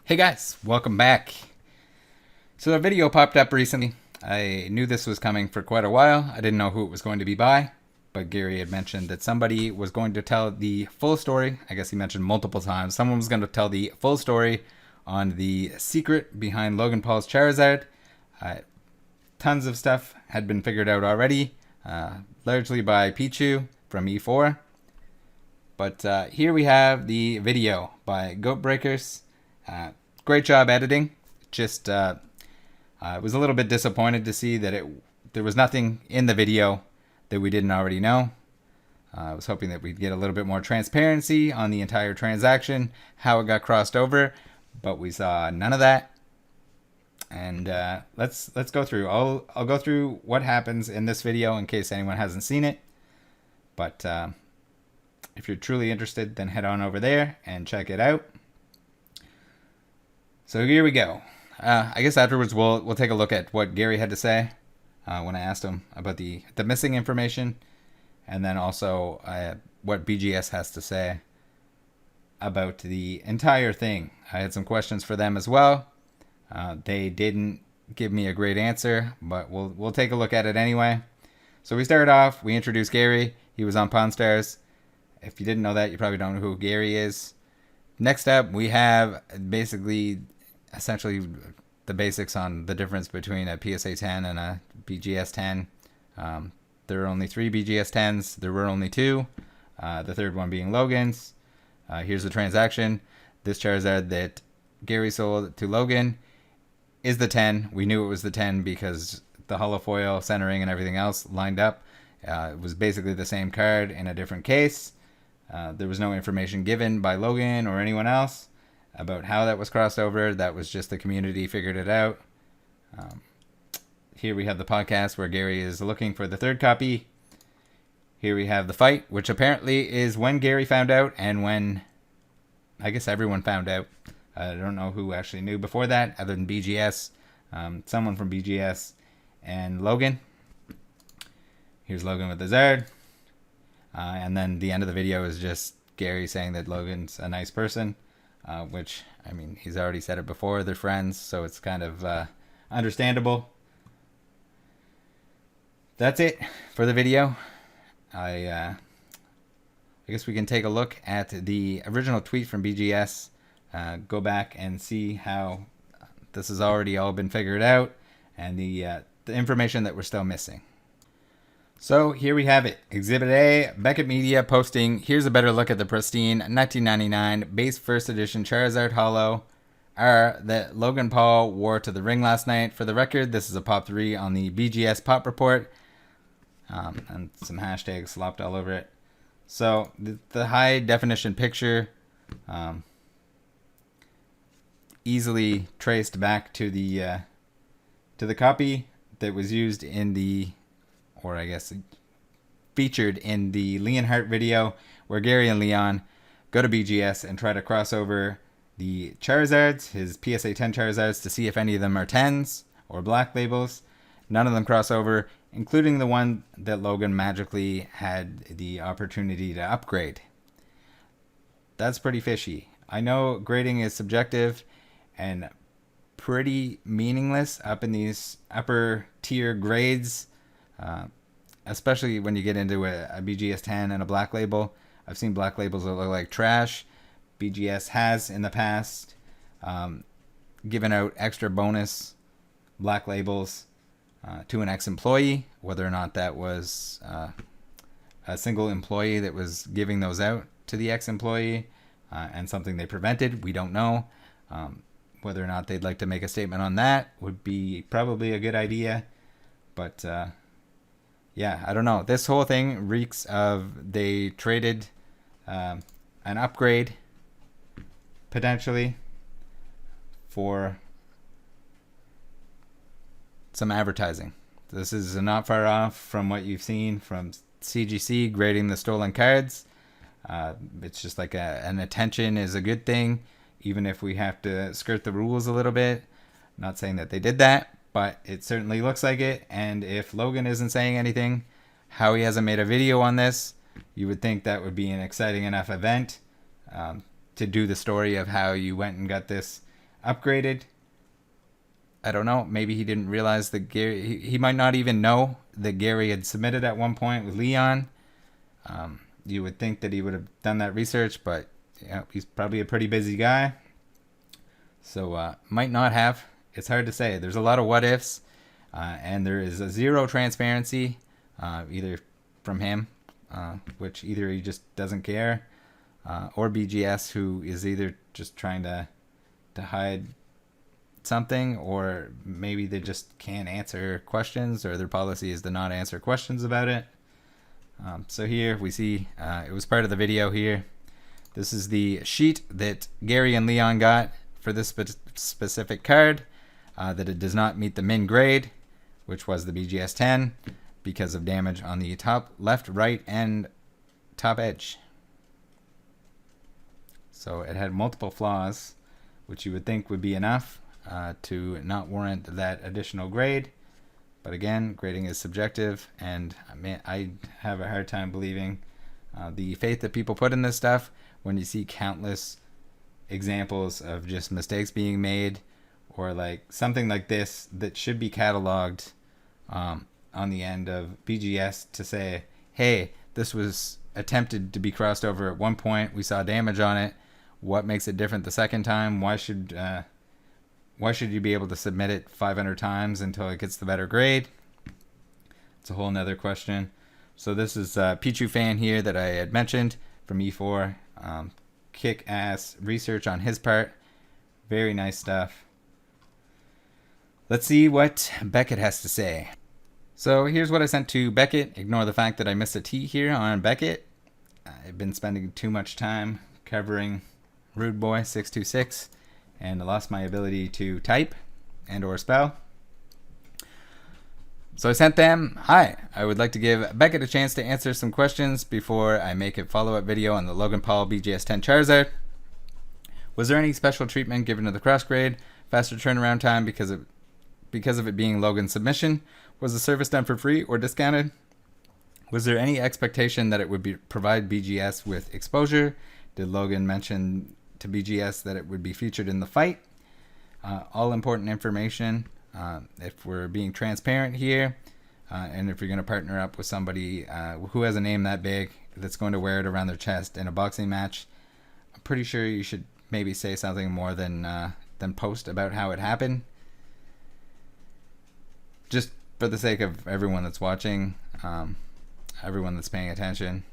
Hey guys, welcome back. So a video popped up recently. I knew this was coming for quite a while. I didn't know who it was going to be by, but Gary had mentioned that somebody was going to tell the full story. I guess he mentioned multiple times. Someone was going to tell the full story on the secret behind Logan Paul's Charizard. Tons of stuff had been figured out already, largely by Pichu from E4. But here we have the video by Goat Breakers. Great job editing. Just I was a little bit disappointed to see that there was nothing in the video that we didn't already know. I was hoping that we'd get a little bit more transparency on the entire transaction, how it got crossed over, but we saw none of that. And let's go through. I'll go through what happens in this video in case anyone hasn't seen it. But if you're truly interested, then head on over there and check it out. So here we go. I guess afterwards we'll take a look at what Gary had to say when I asked him about the missing information, and then also what BGS has to say about the entire thing. I had some questions for them as well. They didn't give me a great answer, but we'll take a look at it anyway. So we started off. We introduced Gary. He was on Pawn Stars. If you didn't know that, you probably don't know who Gary is. Next up, we have essentially the basics on the difference between a PSA 10 and a BGS 10. There are only 3 BGS 10s. There were only 2. The third one being Logan's. Here's the transaction. This Charizard that Gary sold to Logan is the 10. We knew it was the 10 because the holofoil centering and everything else lined up. It was basically the same card in a different case. There was no information given by Logan or anyone else about how that was crossed over. That was just the community figured it out. Here we have the podcast where Gary is looking for the third copy. Here we have the fight, which apparently is when Gary found out and when I guess everyone found out. I don't know who actually knew before that other than BGS. Someone from BGS and Logan. Here's Logan with the Zard. And then the end of the video is just Gary saying that Logan's a nice person, which, I mean, he's already said it before. They're friends, so it's kind of understandable. That's it for the video. I guess we can take a look at the original tweet from BGS, go back and see how this has already all been figured out, and the information that we're still missing. So here we have it. Exhibit A, Beckett Media posting, here's a better look at the pristine 1999 base first edition Charizard Holo R that Logan Paul wore to the ring last night. For the record, this is a Pop 3 on the BGS Pop Report. And some hashtags slopped all over it. So the high definition picture easily traced back to the copy that was used in the, or I guess featured in the Leonhardt video, where Gary and Leon go to BGS and try to cross over the Charizards, his PSA 10 Charizards, to see if any of them are 10s or black labels. None of them cross over, including the one that Logan magically had the opportunity to upgrade. That's pretty fishy. I know grading is subjective and pretty meaningless up in these upper tier grades, especially when you get into a BGS 10 and a black label. I've seen black labels that look like trash. BGS has in the past given out extra bonus black labels to an ex-employee. Whether or not that was a single employee that was giving those out to the ex-employee and something they prevented, we don't know. Whether or not they'd like to make a statement on that would be probably a good idea. But yeah, I don't know. This whole thing reeks of they traded an upgrade potentially for some advertising. This is not far off from what you've seen from CGC grading the stolen cards. It's just like an attention is a good thing, even if we have to skirt the rules a little bit. I'm not saying that they did that, but it certainly looks like it. And if Logan isn't saying anything, how he hasn't made a video on this, you would think that would be an exciting enough event to do the story of how you went and got this upgraded. I don't know. Maybe he didn't realize that Gary. He might not even know that Gary had submitted at one point with Leon. You would think that he would have done that research, but he's probably a pretty busy guy. So might not have. It's hard to say. There's a lot of what ifs, and there is a zero transparency, either from him, which either he just doesn't care, or BGS, who is either just trying to hide something, or maybe they just can't answer questions, or their policy is to not answer questions about it. So here we see it was part of the video here. This is the sheet that Gary and Leon got for this specific card, that it does not meet the min grade, which was the BGS 10, because of damage on the top left, right, and top edge. So it had multiple flaws, which you would think would be enough to not warrant that additional grade. But again, grading is subjective, and I have a hard time believing the faith that people put in this stuff when you see countless examples of just mistakes being made, or like something like this that should be cataloged on the end of BGS to say, hey, this was attempted to be crossed over at one point, we saw damage on it, what makes it different the second time? Why should you be able to submit it 500 times until it gets the better grade? It's a whole nother question. So this is Pichu Fan here that I had mentioned from E4. Kick-ass research on his part. Very nice stuff. Let's see what Beckett has to say. So here's what I sent to Beckett. Ignore the fact that I missed a T here on Beckett. I've been spending too much time covering Rude Boy 626, and I lost my ability to type and or spell. So I sent them, hi, I would like to give Beckett a chance to answer some questions before I make a follow-up video on the Logan Paul BGS 10 Charizard. Was there any special treatment given to the cross grade? Faster turnaround time because of it being Logan's submission? Was the service done for free or discounted? Was there any expectation that it would provide BGS with exposure? Did Logan mention to BGS that it would be featured in the fight? All important information. If we're being transparent here, and if you're going to partner up with somebody who has a name that big that's going to wear it around their chest in a boxing match, I'm pretty sure you should maybe say something more than post about how it happened. Just for the sake of everyone that's watching, everyone that's paying attention.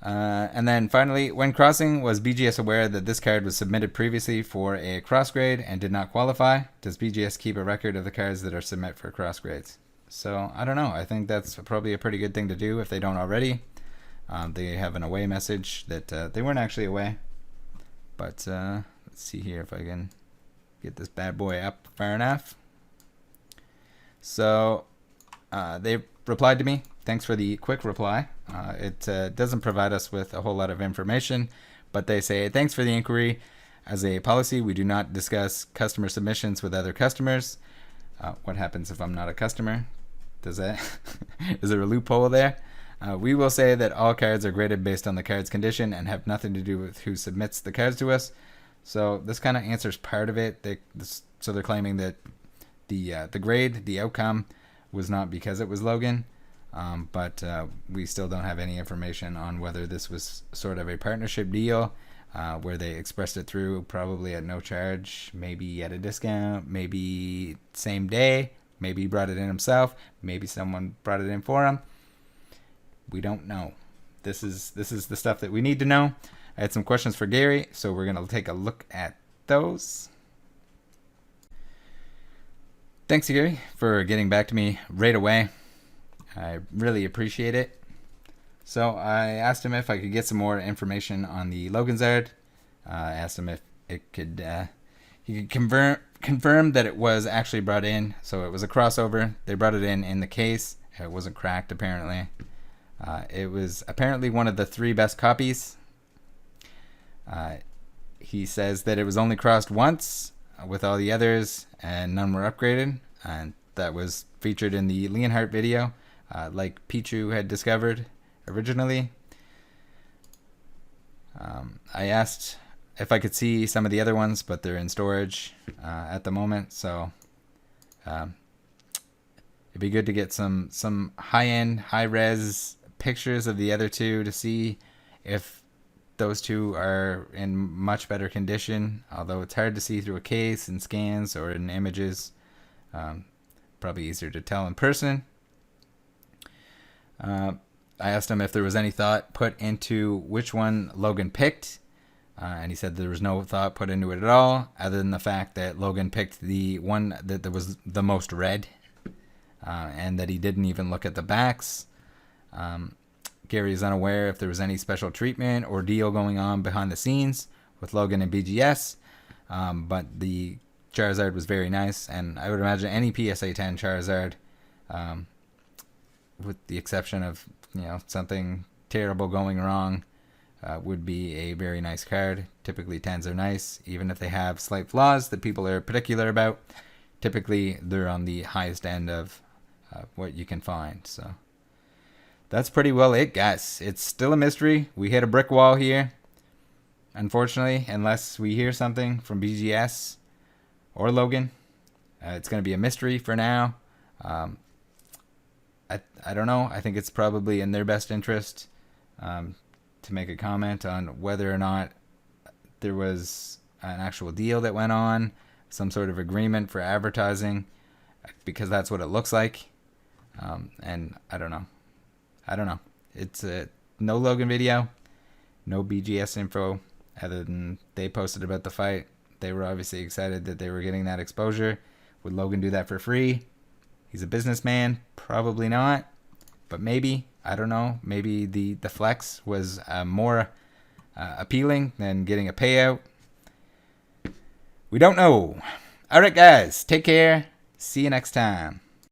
And then finally, when crossing, was BGS aware that this card was submitted previously for a cross grade and did not qualify? Does BGS keep a record of the cards that are submit for cross grades? So I don't know. I think that's probably a pretty good thing to do if they don't already. They have an away message that they weren't actually away. But let's see here if I can get this bad boy up far enough. So they replied to me. Thanks for the quick reply. It doesn't provide us with a whole lot of information, but they say, thanks for the inquiry. As a policy, we do not discuss customer submissions with other customers. What happens if I'm not a customer? Does that is there a loophole there? We will say that all cards are graded based on the card's condition and have nothing to do with who submits the cards to us. So this kind of answers part of it. So they're claiming that the grade, the outcome, was not because it was Logan. But we still don't have any information on whether this was sort of a partnership deal where they expressed it through probably at no charge, maybe at a discount, maybe same day, maybe he brought it in himself, maybe someone brought it in for him. We don't know. This is the stuff that we need to know. I had some questions for Gary, so we're going to take a look at those. Thanks, Gary, for getting back to me right away. I really appreciate it. So I asked him if I could get some more information on the Loganzard. I asked him if it could he could confirm that it was actually brought in. So it was a crossover. They brought it in the case. It wasn't cracked apparently. It was apparently one of the 3 best copies. He says that it was only crossed once with all the others and none were upgraded, and that was featured in the Leonhardt video. Like Pichu had discovered originally. I asked if I could see some of the other ones, but they're in storage at the moment. So it'd be good to get some high-end, high-res pictures of the other two to see if those two are in much better condition. Although it's hard to see through a case in scans or in images. Probably easier to tell in person. I asked him if there was any thought put into which one Logan picked. And he said there was no thought put into it at all, other than the fact that Logan picked the one that was the most red, and that he didn't even look at the backs. Gary is unaware if there was any special treatment or deal going on behind the scenes with Logan and BGS, but the Charizard was very nice, and I would imagine any PSA 10 Charizard, with the exception of something terrible going wrong, would be a very nice card. Typically 10s are nice, even if they have slight flaws that people are particular about. Typically they're on the highest end of what you can find. So that's pretty well it, guys. It's still a mystery. We hit a brick wall here, unfortunately, unless we hear something from BGS or Logan. It's going to be a mystery for now. I don't know. I think it's probably in their best interest to make a comment on whether or not there was an actual deal that went on, some sort of agreement for advertising, because that's what it looks like. And I don't know. It's a no Logan video, no BGS info, other than they posted about the fight. They were obviously excited that they were getting that exposure. Would Logan do that for free? He's a businessman. Probably not. But maybe. I don't know. Maybe the flex was more appealing than getting a payout. We don't know. All right, guys. Take care. See you next time.